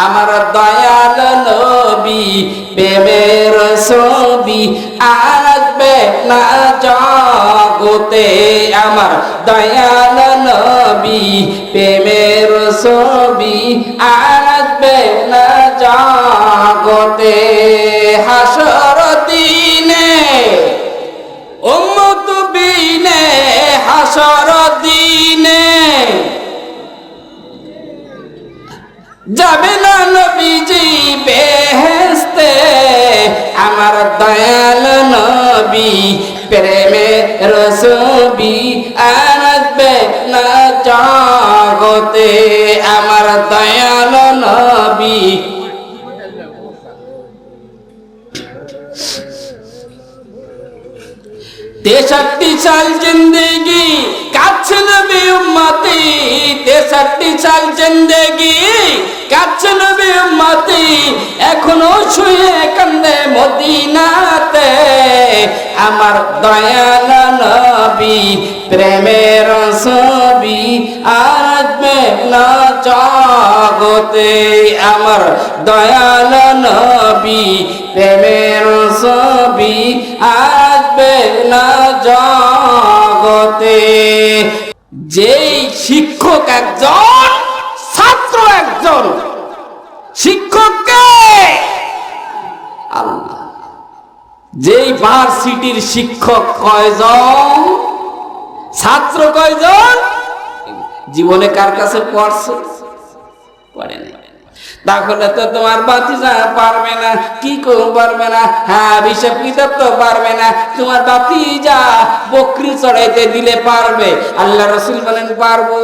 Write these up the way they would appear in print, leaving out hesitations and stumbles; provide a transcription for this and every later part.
আমার দয়াল নবী প্রেমের ছবি আসবে না জগতে। আমার দয়াল নবী প্রেমের ছবি আসবে না জগতে। হাসর দিনে উম্মত বিনে, হাসর দিনে যাবে না নবীজি বেহেশতে। আমার দয়াল নবী প্রেমের ছবি আসবে না জগতে। আমার দয়াল নবী তেষট্টি সাল জিন্দেগি কাছে নবী উম্মতি, 63 সাল জিন্দেগি কাছে নবী উম্মতি, এখনো শুয়ে কান্দে মদিনাতে। আমার দয়াল নবী প্রেমের ছবি আসবে না জগতে। আমার দয়াল নবী প্রেমের ছবি আসবে না জগতে। যেই শিক্ষক একজন, ছাত্র একজন, শিক্ষককে আল্লাহ। যেই ভার্সিটির শিক্ষক কয়জন, ছাত্র কয়জন, জীবনে কার কাছে পড়ছে? পড়ে না। তাহলে তো তোমার বাতিজা পারবে না, কি করতে পারবে না, হ্যাঁ হিসাব কিতাব তো পারবে না। তোমার বাতিজা বকরি চড়াইতে দিলে পারবে, আল্লাহ রাসূল বলেন পারবো।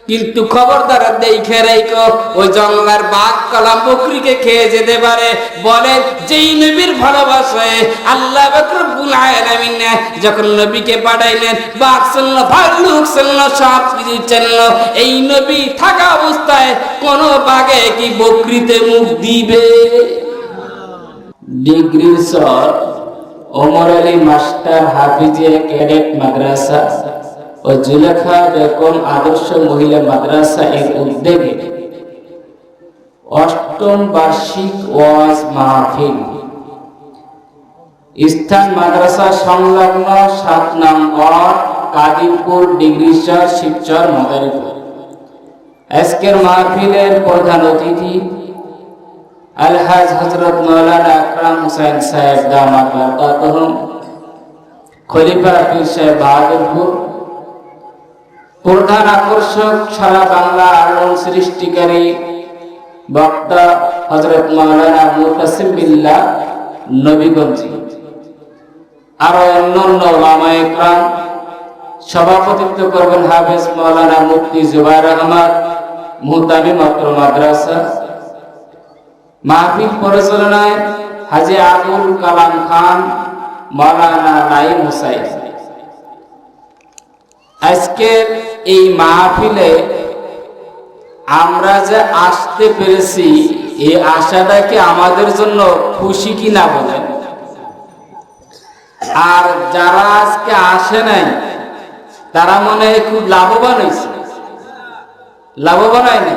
কিন্তু খবরদার দেখে রেখো, ওই জঙ্গলার বাঘ কলাম বকরিকে খেয়ে যেতে পারে। বলে যেই নবীর ভালোবাসে আল্লাহ রব্বুল আলামিন যখন নবীকে পাঠাইলেন, বাঘ চলল, ভাল্লুক চলল, সব কিছু চলল, এই নবী থাকা অবস্থায় কোন বাঘে কি বকরিতে মুখ দিবে? ডিগ্রির sir Omar Ali master Hafizia cadet Madrasa ও জুলেখা বেগম আদর্শ মহিলা মাদ্রাসা এর উদ্যোগে ৮ম বার্ষিক ওয়াজ মাহফিল, স্থান মাদ্রাসা সংলগ্ন ৭ নং ওয়ার্ড, কাদিরপুর, ডিগ্রিচর, শিবচর, মাদারীপুর। আজকের মাহফিলের প্রধান অতিথি আলহাজ হযরত মাওলানা আকরাম হোসেন সাহেব দামাত বরকাতুহুম, খলিফা পীর সাহেব বাহাদুরপুর। প্রধান আকর্ষক সারা বাংলা আলোড়ন সৃষ্টিকারী বক্তা হযরত মাওলানা মুতাসিম বিল্লাহ নবীগঞ্জি। আরো অন্যান্য উলামায়ে কেরাম। সভাপতিত্ব করবেন হাফেজ মাওলানা মুফতি জুবায়ের আহমদ, মুহতামিম অত্র মাদ্রাসা। মাহফিল পরিচালনায় হাজী আবুল কালাম খান, মাওলানা নাঈম হুসাইন। আজকের এই মাহফিলে আমরা যে আসতে পেরেছি, এই আশাটা কি আমাদের জন্য খুশি কিনা বলেন? আর যারা আজকে আসে নাই তারা মনে হয় খুব লাভবান হয়েছে? লাভবান হয় না?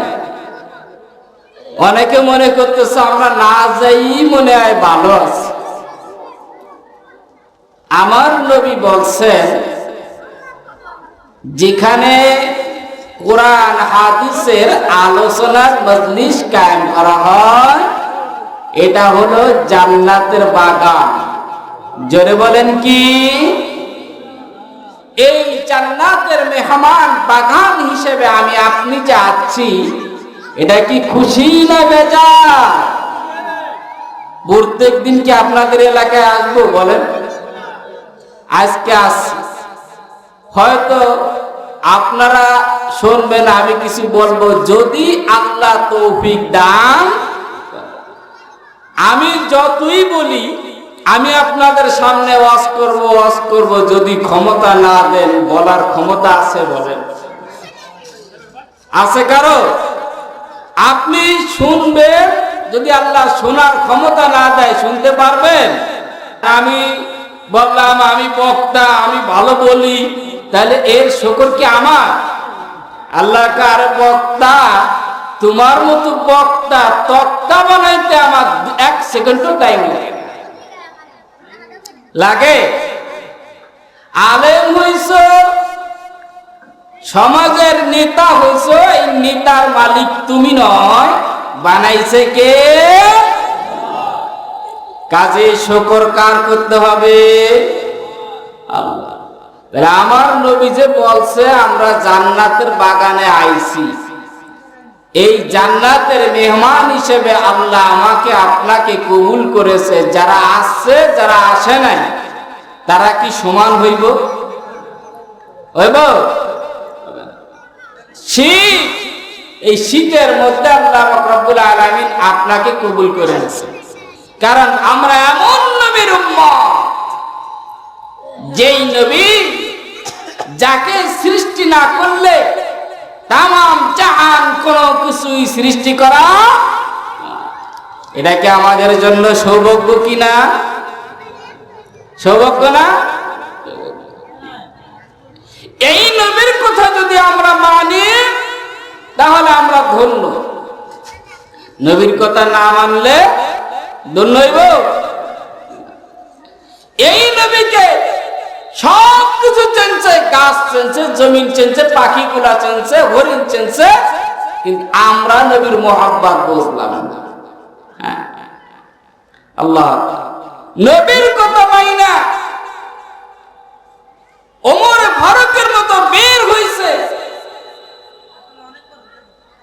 অনেকে মনে করতেছে আমরা না যাই মনে হয় ভালো আছে। আমার নবী বলছেন, যেখানে কোরআন হাদিসের আলোচনার মজলিস কায়েম করা হয়, এটা হলো জান্নাতের বাগান। জোরে বলেন কি? এই জান্নাতের মেহমান বাগান হিসেবে আমি আপনি যে আছি, এটা কি খুশি না বেজার? প্রত্যেক দিন কি আপনাদের এলাকায় আসবো বলেন? আজকে আসছি, হয়তো আপনারা শুনবেন, আমি কিছু বলবো, যদি আল্লাহ তৌফিক দান। আমি যতই বলি, আমি আপনাদের সামনে ওয়াজ করব, যদি ক্ষমতা না দেন, বলার ক্ষমতা আছে বলেন? আছে কারো? আপনি শুনবেন, যদি আল্লাহ শোনার ক্ষমতা না দেয়, শুনতে পারবেন? আমি বললাম আমি বক্তা, আমি ভালো বলি, তাহলে এর শুকর কি আমার? আল্লাহ কার বক্তা তোমার মতো বক্তা তক্তা বানাইতে আমার 1 সেকেন্ডও টাইম লাগে না। লাগে? আলেম হইছ, সমাজের নেতা হইছ, এই নেতার মালিক তুমি নয়, বানাইছে কে? কাজে শুকর কার করতে হবে? আল্লাহ। আমার নবী যে বলছে আমরা জান্নাতের বাগানে আইছি, এই জান্নাতের মেহমান হিসেবে আল্লাহ আমাকে আপনাকে কবুল করেছে। যারা আসছে যারা আসে নাই তারা কি সমান হইব? হইব? শীত, এই শীতের মধ্যে আল্লাহ রব্বুল আলামিন আপনাকে কবুল করেছে, কারণ আমরা এমন নবীর উম্মত, যেই নবী যাকে সৃষ্টি না করলে তামাম জাহান কোনো কিছুই সৃষ্টি করা। এটা কি আমাদের জন্য সৌভাগ্য কিনা? সৌভাগ্য না? এই নবীর কথা যদি আমরা মানি তাহলে আমরা ধন্য, নবীর কথা না মানলে ধন্য হইব। এই নবীকে সব কিছু চেনছে, গাছ চেনছে, জমিন চেনছে, পাখিগুলা চেনছে, হরিণ চেনছে, কিন্তু আমরা নবীর মোহাব্বত বুঝলাম না। আল্লাহ নবীর কথা মানি না, ওমর ফারুকের মতো বের হইছে,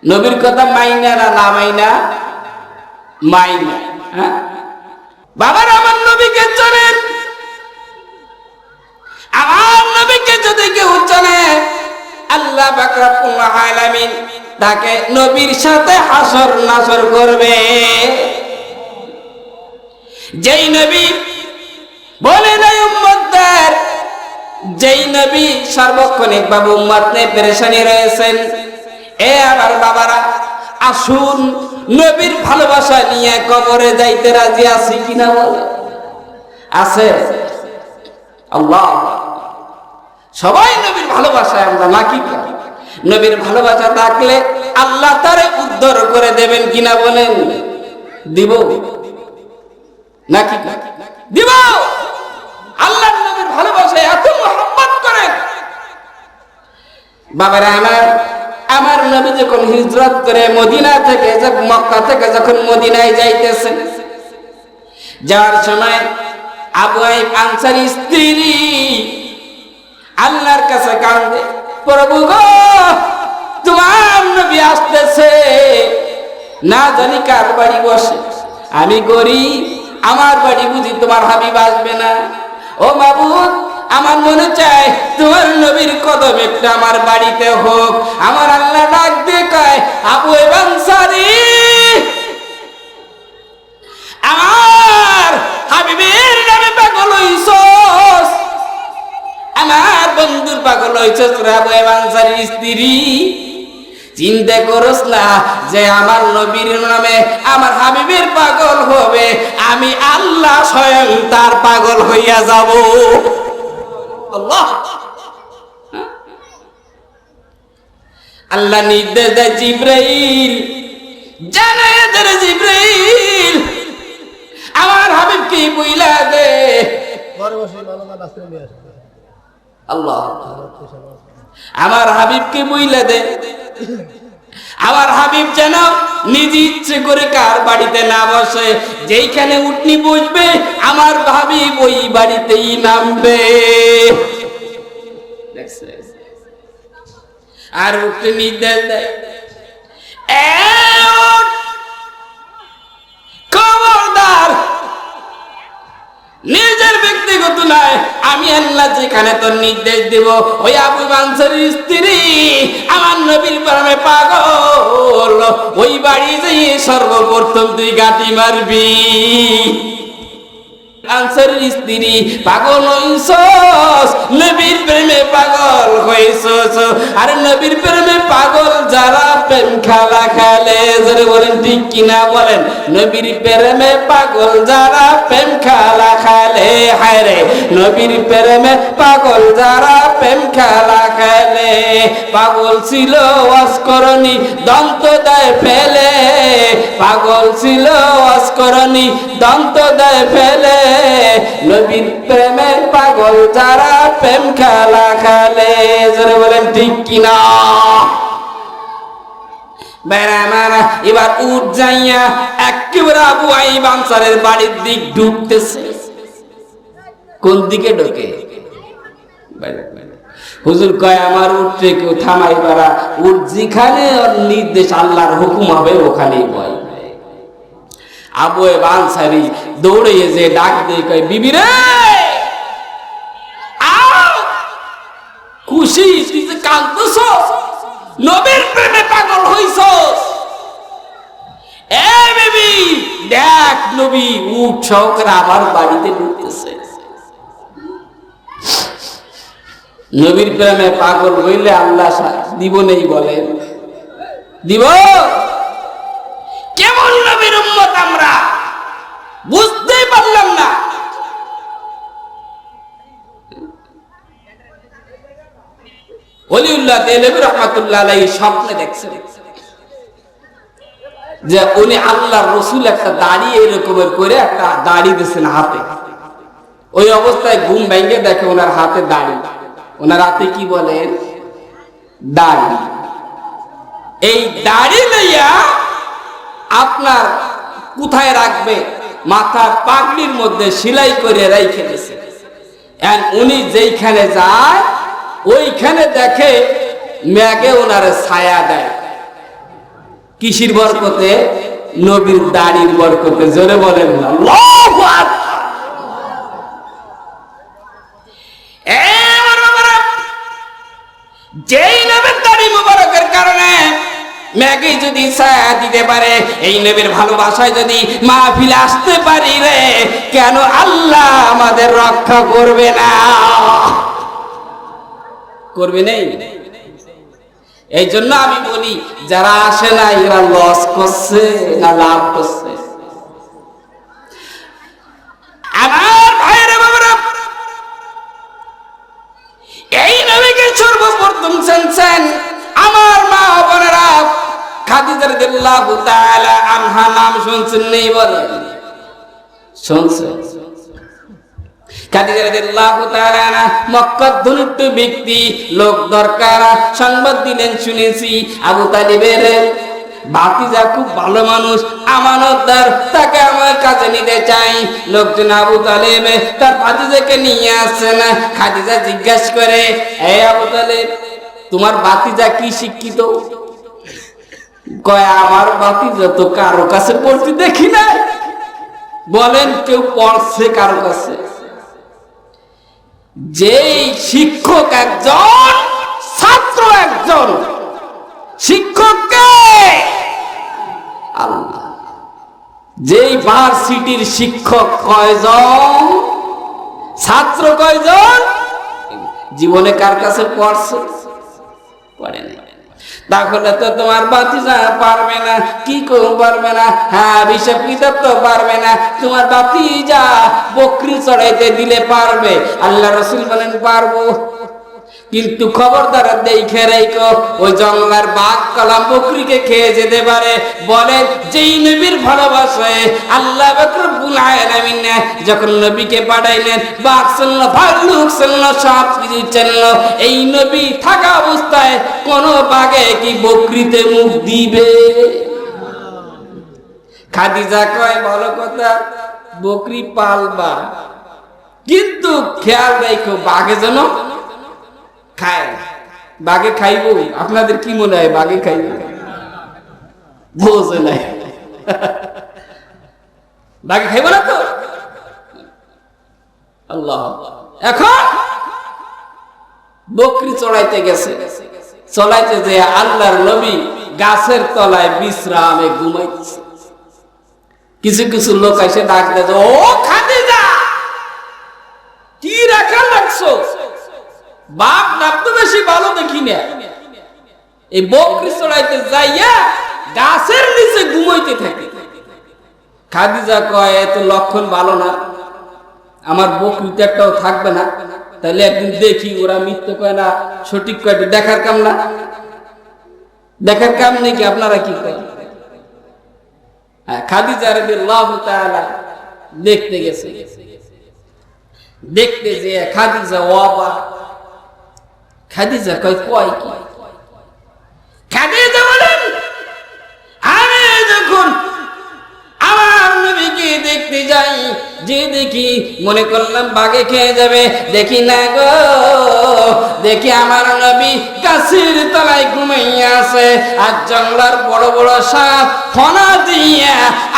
নবীর কথা মাইনা না না মাইনা? মাইনা। বাবার আমার নবীকে জানেন, আমার নবীকে যদি কেউ জানে আল্লাহ পাক রব্বুল আলামিন তাকে নবীর সাথে হাসর নাসর করবে। যেই নবী বলে নাই উম্মতদের, যেই নবী সার্বক্ষণিক ভাবে উম্মত নিয়ে পেরেশানি রয়েছেন, এ আমার বাবারা আসুন নবীর ভালোবাসা নিয়ে কবরে যাইতে রাজি আছি কিনা বলে? আছে? আল্লাহ, সবাই নবীর ভালোবাসায় আমরা নাকি? নবীর ভালোবাসা থাকলে আল্লাহ তারে উদ্ধার করে দেবেন কিনা বলেন? দিব নাকি? দিব। আল্লাহ নবীর ভালোবাসায় এত মহব্বত করেন। বাবারা আমার নবী যখন হিজরত করে মদিনা থেকে, মক্কা থেকে যখন মদিনায় যাইতেছেন, যাওয়ার সময় আবু আইয়ুব আনসারী স্ত্রী আল্লাহর কাছে কাঁদে, প্রভু গো তোমার নবী আসতেছে, না জানি কার বাড়ি বসে, আমি গরিব, আমার বাড়ি বুঝি তোমার হাবিব আসবে না? ও মাবুদ, আমার মনে চায় তোমার নবীর কদম একটা আমার বাড়িতে হোক। আমার আল্লাহ ডাক দিয়ে কয়, আবু আইয়ুব আনসারী, আমার হাবিবের নামে পাগল হইছস, আমার বন্ধুর পাগল হইছস রে আবু আইয়ুব আনসারীর স্ত্রী। চিন্তা করস না যে আমার নবীর নামে আমার হাবিবের পাগল হবে, আমি আল্লাহ স্বয়ং তার পাগল হইয়া যাব। আল্লাহ, আল্লাহ নির্দেশ দেয় জিবরাইল, জানায় দে জিবরাইল, আমার হাবিবকে বইলা দে। আল্লাহ, আমার হাবিবকে বইলা দে, আমার হাবিব যেন নিজ ইচ্ছে করে কার বাড়িতে না বসে, যেইখানে উটনি বসবে আমার হাবিব ওই বাড়িতেই নামবে। আর উঠতে নির্দেশ দেয়, খবরদার নিজের ব্যক্তিগত নয়, আমি আল্লাহ যেখানে তোর নির্দেশ দেব, ওই আবু আনসারীর স্ত্রী আমার নবীর প্রেমে পাগল, ওই বাড়ি যেয়ে সর্বপ্রথম তুই গাঁটি মারবি। আনসারীর স্ত্রী পাগল হইছস, নবীর প্রেমে পাগল হইছস। আর নবীর প্রেমে পাগল যারা প্রেম খেলা খেলে, যারা বলেন ঠিক কিনা বলেন, নবীর প্রেমে পাগল যারা প্রেম খেলা খেলে, হায় রে নবীর প্রেমে পাগল যারা প্রেম খেলা খেলে। পাগল ছিল অস্করণী দন্ত দেয় ফেলে, পাগল ছিল অস্করণী দন্ত দেয় ফেলে। নবীর প্রেমে পাগল যারা প্রেম খেলা খেলে, যারা বলেন ঠিক কিনা। এবার উঠ যাইয়া একেবারে আবু আইব আনসারের বাড়ির দিক ঢুকতেছে। কোন দিকে ঢোকে? হুজুর কয় আমার উঠে কেউ থামাই পারা, উঠ যেখানে নির্দেশ আল্লাহর হুকুম হবে ওখানেই বয়। আবু আইব আনসারী দৌড়ে যে ডাক দিয়ে কয়, বিবি রে খুশি, তুই যে কাঁদতেছ, নবীর প্রেমে পাগল হইছস। এ বিবি দেখ, নবী উঠ সহকারে আমার বাড়িতে ঢুকতেছে। নবীর প্রেমে পাগল হইলে আল্লাহ দিব নেই বলেন? দিব। কেমন নবীর উম্মত আমরা বুঝতেই পারলাম না। ওলিউল্লাহ দেহলভী রাহমাতুল্লাহ আলাইহি স্বপ্নে দেখছেন যে উনি আল্লাহর রাসূল একটা দাড়ি এরকমের করে একটা দাড়ি দিয়েছেন হাতে। ওই অবস্থায় ঘুম ভেঙে দেখে ওনার হাতে দাড়ি। ওনার হাতে কি বলেন? দাড়ি। এই দাড়ি লইয়া আপনার কোথায় রাখবে? মাথার পাগড়ির মধ্যে সেলাই করে রেখে দিয়েছে। উনি যেইখানে যায় ওইখানে দেখে মেঘে ওনারে ছায়া দেয়। কিসির বরকতে? নবীর দাড়ির বরকতে। জোরে বলেন না। আল্লাহু আকবার। যেই নবীর দাড়ি মুবারকের কারণে মেঘে যদি ছায়া দিতে পারে, এই নবীর ভালোবাসায় যদি মাহফিলে আসতে পারি রে, কেন আল্লাহ আমাদের রক্ষা করবে না? করবে নেই? এই জন্য আমি বলি, যারা আসে না এরা লস করছে না লাভ করছে? আমার ভাইরা বাবারা, এই নবীকে সর্বপ্রথম শুনছেন আমার মা বোনেরা। খাদিজা রাদিয়াল্লাহু তাআলা আনহা নাম শুনছেন নেই বলেন? শুনছেন। খাদিজা রাদিয়াল্লাহু তাআলা মক্কার ধনিক ব্যক্তি, লোক দরকার, সংবাদ দিলেন শুনেছি আবু তালিবের ভাতিজা খুব ভালো মানুষ, আমানতদার, তাকে আমার কাছে নিতে চাই। লোকজন আবু তালেব তার ভাতিজাকে নিয়ে আসছেন। খাদিজা জিজ্ঞাসা করে, এই আবু তালেব, তোমার ভাতিজা কি শিক্ষিত? কয়, আমার ভাতিজা তো কারো কাছে পড়তে দেখি না। বলেন কেউ পড়ছে কারো কাছে? যেই শিক্ষক একজন, ছাত্র একজন, শিক্ষককে আল্লাহ। যেই ভার্সিটির শিক্ষক কয়জন, ছাত্র কয়জন, জীবনে কার কাছে পড়ছে? পড়ে না। তাহলে তো তোমার ভাতিজা পারবে না। কি করে পারবে না? হ্যাঁ, হিসাব কিতাব তো পারবে না। তোমার ভাতিজা বকরি চড়াইতে দিলে পারবে। আল্লাহ রাসূল বলেন পারবো, কিন্তু খবরদার দেখে রেখো, ওই জঙ্গলার বাঘ কলাম বকরিকে খেয়ে যেতে পারে। বলে যেই নবীর ভালোবাসায় আল্লাহ রব্বুল আলামিন যখন নবীকে পাঠাইলেন, বাঘ ছিল, ভাল্লুক ছিল, সব কিছু ছিল। এই নবী থাকা অবস্থায় কোন বাঘে কি বকরিতে মুখ দিবে? খাদিজা কয়, ভালো কথা, বকরি পালবা, কিন্তু খেয়াল রেখো বাঘে যেন খায়। বাঘে খাইব? আপনাদের কি মনে হয় বাঘে খাইব? বোঝে নাই। বাঘে খাইব না তো? আল্লাহ। এখন বকরি চড়াইতে গেছে, চড়াইতে যে আল্লাহর নবী গাছের তলায় বিশ্রামে ঘুমাইছে। কিছু কিছু লোক এসে ডাক দেয়, ও খাদিজা, দেখছো? বাপ ডাক তো বেশি ভালো দেখি না, এই বকরি চড়াইতে যাইয়া গাছের নিচে ঘুমাইতে থাকে। খাদিজা কয় এত লক্ষণ ভালো না, আমার বকরিতে একটাও থাকবে না, তাহলে একদিন দেখি ওরা মিথ্যে কয় না সঠিক কয়, দেখার কাম না? দেখার কাম নেই কি? আপনারা কি করেন? খাদিজা রাদিয়াল্লাহু তাআলা দেখতে গেছে, দেখতে যে খাদিজা ওয়াবা। খাদিজা কয় কয় কি? খাদিজা বলেন আমি যখন আমার নবীকে দেখতে যাই, যে দেখি মনে করলাম বাঘে খেয়ে যাবে, দেখি না গো, দেখি আমার নবী গাছের তলায় ঘুমাইয়া আছে, আর জঙ্গলার বড় বড় সাপ ফনা দিয়ে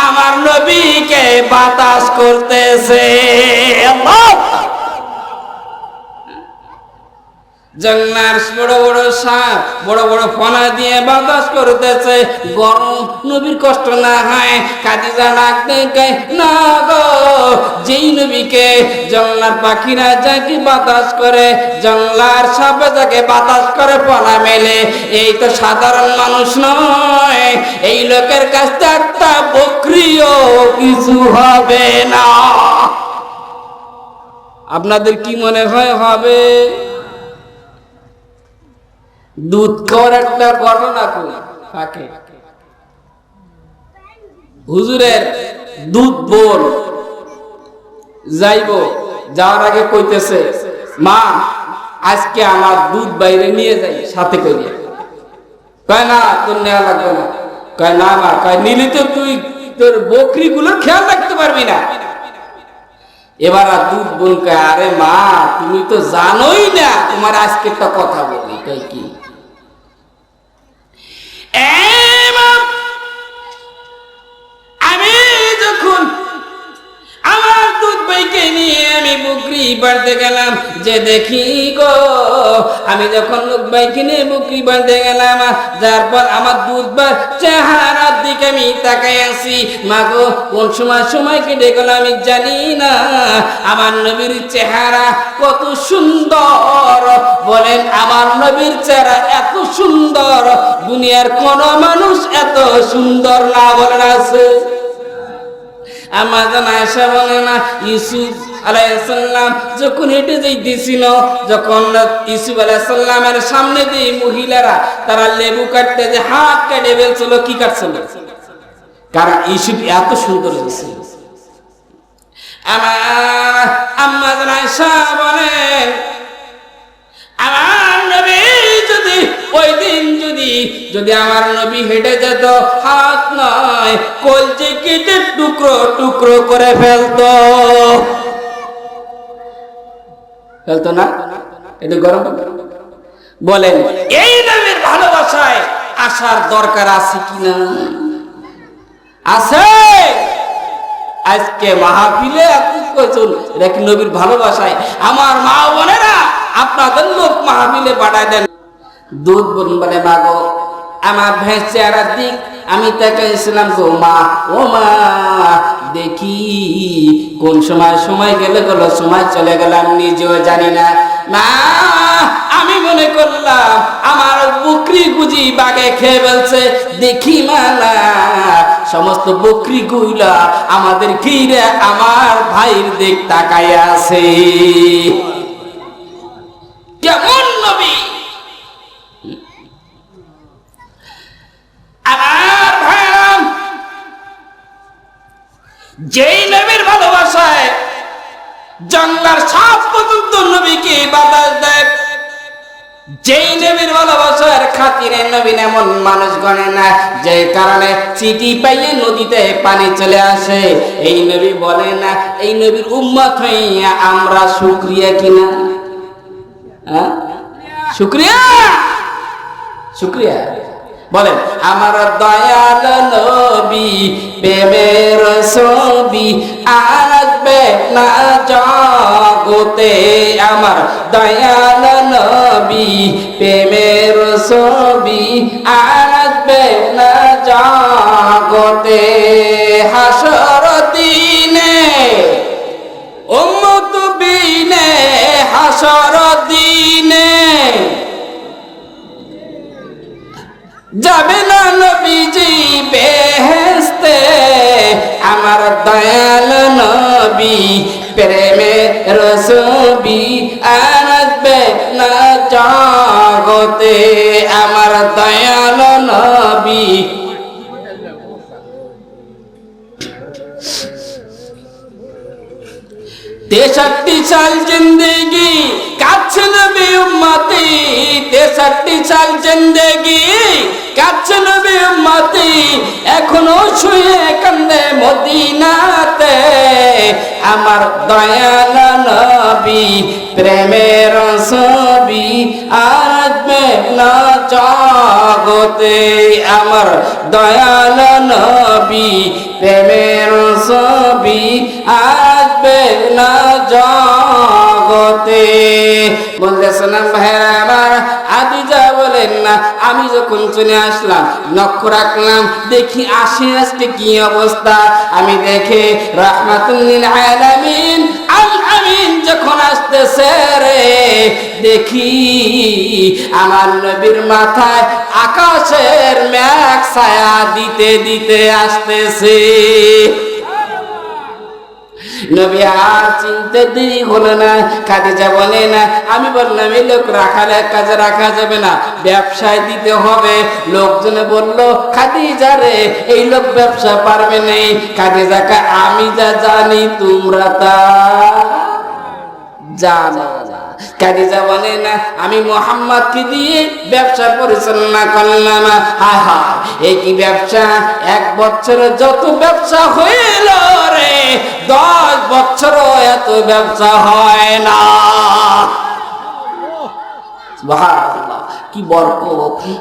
আমার নবীকে বাতাস করতেছে। জঙ্গলার বড় বড় সাপ বড় বড় ফনা দিয়ে বাতাস করতেছে, গরম নবীর কষ্ট না হয়। খাদিজা ডাক দেখে না গো, যেই নবীকে জঙ্গলার পাখিরা যাকে বাতাস করে, জঙ্গলার সাপে যাকে বাতাস করে ফনা মেলে, এই তো সাধারণ মানুষ নয়, এই লোকের কাছ থেকে একটা বকরিও কিছু হবে না। আপনাদের কি মনে হয় হবে? দুধ খাওয়ার একটা ঘটনা কই ফাঁকে, হুজুরের দুধ বোন যাইব, যাওয়ার আগে কইতেছে মা আজকে আমার দুধ বাইরে নিয়ে যাই সাথে করিয়া। কয় না তোর নেওয়া লাগবে না। কয় না মা, কয় নিলে তো তুই তোর বকরি গুলো খেয়াল রাখতে পারবি না। এবার আর দুধ বোন কয় আরে মা তুমি তো জানোই না, তোমার আজকে একটা কথা বলি। কয় কি? আমি যখন আমার দুধ বাইকে নিয়ে আমি বকরি বাঁধতে গেলাম, যে দেখি গো আমি যখন দুধ বাইকে নিয়ে বকরি বাঁধতে গেলাম, যার পর আমার দুধ বার চেহারার দিকে আমি তাকাই আছি, মা গো কোন সময় কেটে গেল আমি জানি না। আমার নবীর চেহারা কত সুন্দর, বলেন আমার নবীর চেহারা এত সুন্দর দুনিয়ার কোন মানুষ এত সুন্দর না, বলেন আছে? আমাদের আয়েশা বলে না, ইউসুফ আলাইহিস সালাম যখন হেঁটে যাইতেছিল, যখন ইউসুফ আলাইহিস সালামের সামনে দিয়ে মহিলারা তারা লেবু কাটতে যে হাত কেটে ফেলছিল, কি কাটছিল? কারণ ইউসুফ এত সুন্দর ছিল। আমার আম্মা আয়েশা বলেন আমার নবী যদি ওই দিন যদি আমার নবী হেঁটে যেত, হাত নয় কলজে কেটে টুকরো টুকরো করে ফেলতো না? একটু গরম বলেন, এই নবীর ভালোবাসায় আসার দরকার আছে কিনা? আছে। আজকে মাহফিলে আপনি কইছেন এটা কি নবীর ভালোবাসায়? আমার মা বোনেরা আপনাদের লোক মাহফিলে পাঠায় দেন। দুধ বোন বলে মা গো আমার ভেস চেহারার দিক আমি তাকাইছিলাম গো মা, ও মা দেখি কোন সময় গেলে গেল, সময় চলে গেলাম নিজেও জানি না। মা আমি মনে করলাম আমার বকরি গুজি বাগে খেয়ে ফেলছে, দেখি মা না সমস্ত বকরি গুইলা আমাদের ঘিরে আমার ভাইয়ের দিক তাকায় আছে। কেমন নবী! আমার ভাইরাম, যেই নবীর ভালোবাসায় জঙ্গলার সাপ পর্যন্ত নবীকে বাতাস দেয়, যেই নবীর ভালোবাসার খাতিরে নবী এমন মানুষ গণে না, যে কারণে চিঠি পাইয়ে নদীতে পানি চলে আসে। এই নবী বলে না এই নবীর উম্মত হইয়া আমরা শুকরিয়া কিনা? শুকরিয়া শুকরিয়া বলেন। আমার দয়াল নবী প্রেমের ছবি আসবে না জগতে, আমার দয়াল নবী প্রেমের ছবি আসবে না জগতে। হাসর দিনে উম্মত বিনে হাসর যাবে না নবীজি বেহেশতে, আমার দয়াল নবী প্রেমে রসবি আসবে না জগতে, আমার দয়াল নবী। 63 साल जिंदगी কাছে নবী উম্মতি, 63 साल जिंदगी কাছে নবী উম্মতি, এখনো শুয়ে কান্দে মদিনাতে, আমার দয়াল নবী প্রেমের ছবি আসবে না জগতে, আমার দয়াল নবী প্রেমের ছবি আসবে না জগতে। বলতেছিলাম ভাইরা আমার, আদিজা বলেন না, আমি যখন চলে আসলাম লক্ষ্য রাখলাম, দেখি আজকে কি অবস্থা। আমি দেখে রাহমাতুল লিল আলামিন আল আমিন যখন আসতেছে রে, দেখি আমার নবীর মাথায় আকাশের মেঘ ছায়া দিতে দিতে আসতেছে। নবী আর চিনতে দেরি হলো না। খাদিজা বলে না, আমি বললাম এই লোক রাখালে কাজে রাখা যাবে না, ব্যবসায় দিতে হবে। লোকজনে বলল, খাদিজা রে এই লোক ব্যবসা পারবে না। খাদিজাকে আমি যা জানি তোমরা তা জানো না। খাদিজা বলে না, আমি মুহাম্মদকে দিয়ে ব্যবসা পরিচালনা করলাম। হায় হায়, এই কি ব্যবসা! 1 বছরে যত ব্যবসা হইল রে, 10 বছরও এত ব্যবসা হয় না। সুবহানাল্লাহ, কি বরকত!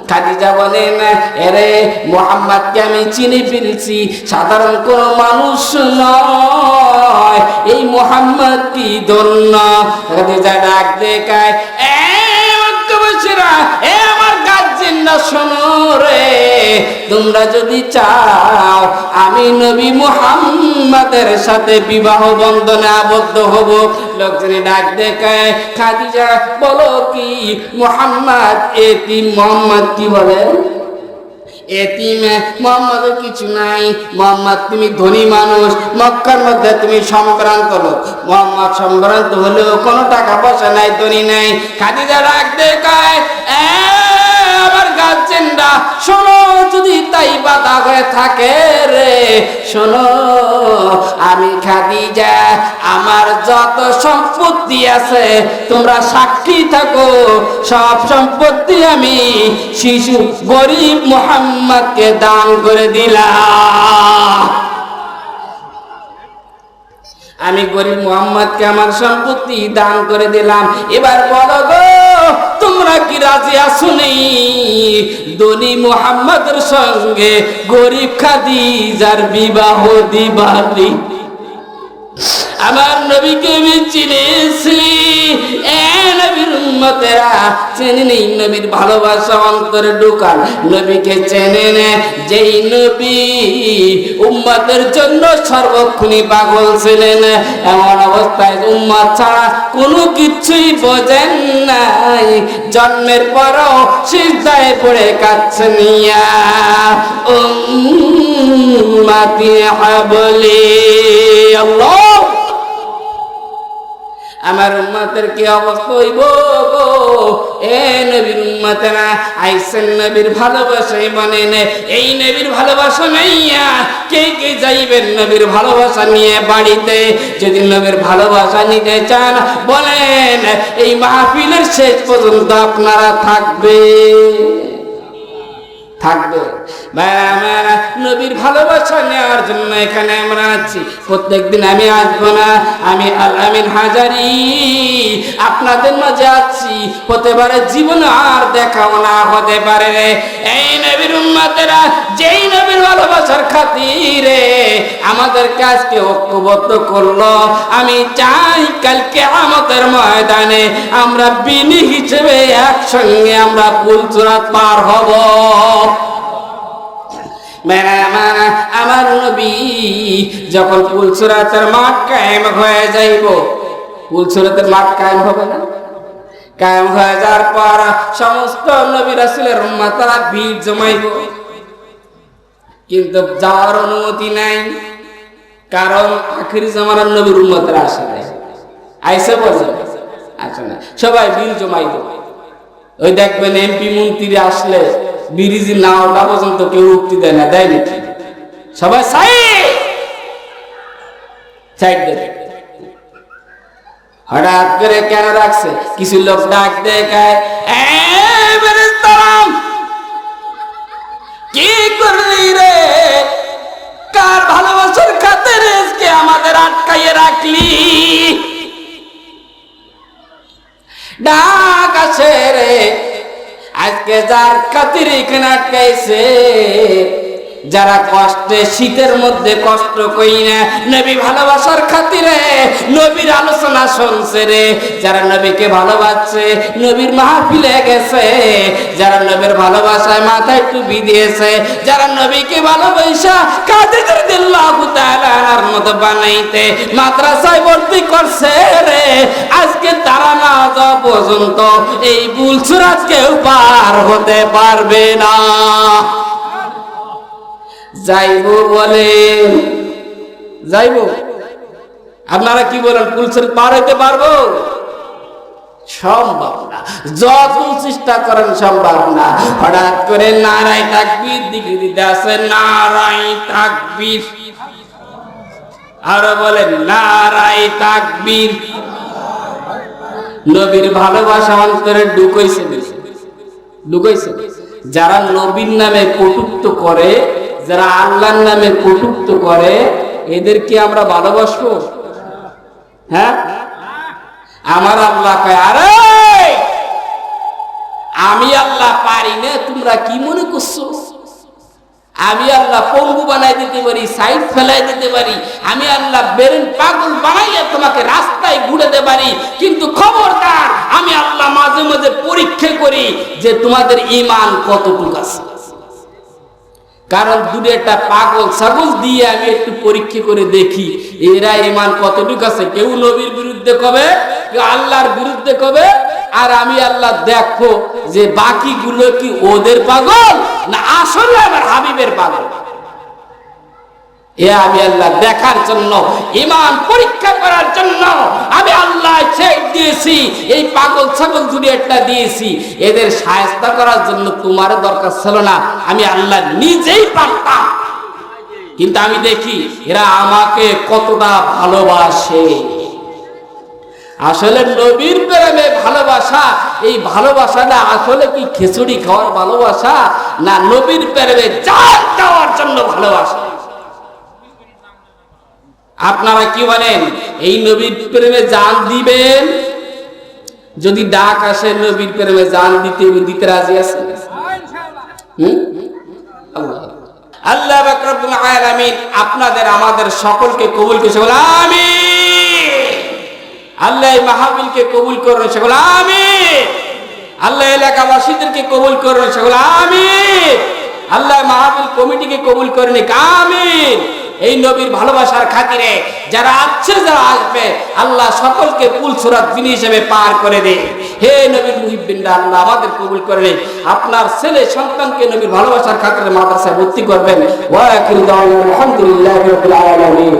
খাদিজা বলেন, এরে মুহাম্মদকে আমি চিনে ফেলছি, সাধারণ কোন মানুষ নয়, এই মুহাম্মদ কি ধন্য। খাদিজা ডাক দেখায়, এ মক্কাবাসীরা, এ আমার গার্জিয়ানরা শোনো রে, তোমরা যদি চাও আমি নবী মুহাম্মাদের সাথে বিবাহ বন্ধনে আবদ্ধ হব। লোকজনে ডাক দেখায়, খাদিজা বলো কি মুহাম্মদ এতিম? মুহাম্মদ কি বলে? এতিম। মুহাম্মদের কিছু নাই। মুহাম্মদ তুমি ধনী মানুষ, মক্কার মধ্যে তুমি সম্ভ্রান্ত লোক। মুহাম্মদ সম্ভ্রান্ত হলেও কোনো টাকা পয়সা নাই, ধনী নাই। খাদিজা ডাক দেখায়, আমার গার্জেনরা শোনো, যদি তাই বাধা হয়ে থাকে রে, শোনো, আমি খাদিজা আমার যত সম্পত্তি আছে তোমরা সাক্ষী থাকো, সব সম্পত্তি আমি শিশু গরিব মুহাম্মদকে দান করে দিলাম। আমি গরিব মুহাম্মদকে আমার সম্পত্তি দান করে দিলাম। এবার বলো গো, তোমরা কি রাজি আছো? নেই ধনী মুহাম্মদের সঙ্গে গরিব খাদিজার বিবাহ দিবানি? আমার নবীকে আমি চিনেছি, নবীর উম্মতেরা চেনে নেই, নবীর ভালোবাসা অন্তরে ঢুকান। নবীকে চেনে নে, যেই নবী উম্মতের জন্য সর্বক্ষণই পাগল ছিলেন, এমন অবস্থায় উম্মত ছাড়া কোনো কিছুই বোঝেন নাই। জন্মের পরও সিজদায় পড়ে কাঁদছেন, ইয়া উম্মতি হাবলি আল্লাহ। আমার উম্মতের কি অবস্থা হইব গো? এ নবীর উম্মতেরা আইসেন নবীর ভালোবাসাই মানেন, এই নবীর ভালোবাসা নাইয়া কে কে যাইবেন নবীর ভালোবাসা নিয়ে বাড়িতে? যদি নবীর ভালোবাসা নিতে চান বলেন, এই মাহফিলের শেষ পর্যন্ত আপনারা থাকবে। নবীর ভালোবাসা নেওয়ার জন্য এখানে আমরা আছি। প্রত্যেকদিন আমি আসবো না, আমি আল আমিন হাজারি আপনাদের মাঝে আছি, হতে পারে জীবন আর দেখাও না হতে পারে। এই নবীর উম্মতেরা যেই নবীর ভালোবাসার খাতিরে আমাদেরকে আজকে ঐক্যবদ্ধ করলো, আমি চাই কালকে কিয়ামতের ময়দানে আমরা বিনি হিসেবে একসঙ্গে আমরা পুলসিরাত পার হব। আমার নবী যখন পুলসিরাতের মাঠ কায়েম হয়ে যাইব, পুলসিরাতের মাঠ কায়েম হবে না? কায়েম হয়ে যাওয়ার পর সমস্ত নবী রাসূলের উম্মতরা ভিড় জমাইব, কিন্তু যাওয়ার অনুমতি নাই, কারণ আখিরি জামানার নবীর উম্মতরা আসে নাই। আইসে বলে আসে না, সবাই ভিড় জমাইব। ওই দেখবেন এমপি মন্ত্রী আসলে ব্রিজ না ওঠা পর্যন্ত কেউ উঠতে দেয় না, দেয় নাকি? সবাই সাইড দেবে। হঠাৎ করে কেন রাখছে? কিছু লোক ডাক দেখায়, কি করলি রে? কার ভালোবাসার খাতিরে আজকে আমাদের আটকাইয়ে রাখলি? ডাক আসে রে, আজকে যার খাতিরে এখানে আটকাইছে, যারা কষ্টে শীতের মধ্যে কষ্ট কই না নবী ভালোবাসার খাতিরে নবীর আলোচনা শুনছে রে, যারা নবীকে ভালোবাসছে, নবীর মাহফিলে গেছে, যারা নবীর ভালোবাসায় মাথায় টুপি দিয়েছে, যারা নবীকে ভালোবাসা কাদের দিল্লাহু তাআলার মতো বানাইতে মাদ্রাসায় ভর্তি করছে রে, আজকে তারা না যাওয়া পর্যন্ত এই বুলসুরাত কেউ পার হতে পারবে না। যাইবো বলে যাইবো, আপনারা কি বলেন? পুলিশের পার হইতে পারবো? সম্ভব না, যত চেষ্টা করেন সম্ভব না। হঠাৎ করে নারায়ে তাকবীর দিকে দিতে আছে, নারায়ে তাকবীর, আরো বলেন নারায়ে তাকবীর। নবীর ভালোবাসা অন্তরে ঢুকাইছে, ঢুকাইছে। যারা নবীর নামে কটূক্ত করে, যারা আল্লাহর নামে কটূক্ত করে, এদেরকে আমরা ভালোবাসবো? হ্যাঁ, আমার আল্লাহ কয়, আরে আমি আল্লাহ পারি না, তোমরা কি মনে করছো? আমি আল্লাহ পঙ্গু বানাই দিতে পারি, সাইড ফেলাই দিতে পারি, আমি আল্লাহ বেরেন পাগল বানাইয়া তোমাকে রাস্তায় ঘুরে দিতে পারি, কিন্তু খবরদার আমি আল্লাহ মাঝে মাঝে পরীক্ষা করি যে তোমাদের ঈমান কতটুকু আছে। কারণ দুটো একটা পাগল ছাগল দিয়ে আমি একটু পরীক্ষা করে দেখি এরা ঈমান কতটুকু আছে। কেউ নবীর বিরুদ্ধে কবে, কেউ আল্লাহর বিরুদ্ধে কবে, আর আমি আল্লাহ দেখো যে বাকিগুলো কি ওদের পাগল না আসলে আমার হাবিবের পাগল। এ আমি আল্লাহ দেখার জন্য, ঈমান পরীক্ষা করার জন্য আমি আল্লাহ ছেড়ে দিয়েছি, এই পাগল ছাগল দুটো একটা দিয়েছি। এদের শায়েস্তা করার জন্য তোমার দরকার ছিল না, আমি আল্লাহ নিজেই পারতাম। কিন্তু আমি দেখি এরা আমাকে কতটা ভালোবাসে। আসলে নবীর প্রেমে ভালোবাসা, এই ভালোবাসাটা আসলে কি খিচুড়ি খাওয়ার ভালোবাসা, না নবীর প্রেমে জান দেওয়ার জন্য ভালোবাসা? আপনারা কি বলেন? এই নবীর প্রেমে জান দিবেন? যদি ডাক আসে নবীর প্রেমে জান দিতে, দিতে রাজি আছেন? আল্লাহ পাক রব্বুল আলামিন আপনাদের আমাদের সকলকে কবুল করে বলে আমিন। আল্লাহ এই মাহফিলকে কবুল করুন, সকল আমিন। আল্লাহ এলাকাবাসীদেরকে কবুল করুন, সকল আমিন। আল্লাহ মাহফিল কমিটিকে কবুল করে নিক, আমিন। এই নবীর ভালোবাসার খাতিরে যারা আছে, যারা আসবে, আল্লাহ সকলকে পুলসুরাত বিনি হিসেবে পার করে দে। হে নবীর মুহিব্বিনরা, আল্লাহ আমাদের কবুল করে নিন। আপনার ছেলে সন্তানকে নবীর ভালোবাসার খাতিরে মাদ্রাসায় ভর্তি করবেন। ওয়া আখিরু দাওয়ানা আলহামদুলিল্লাহি রাব্বিল আলামিন।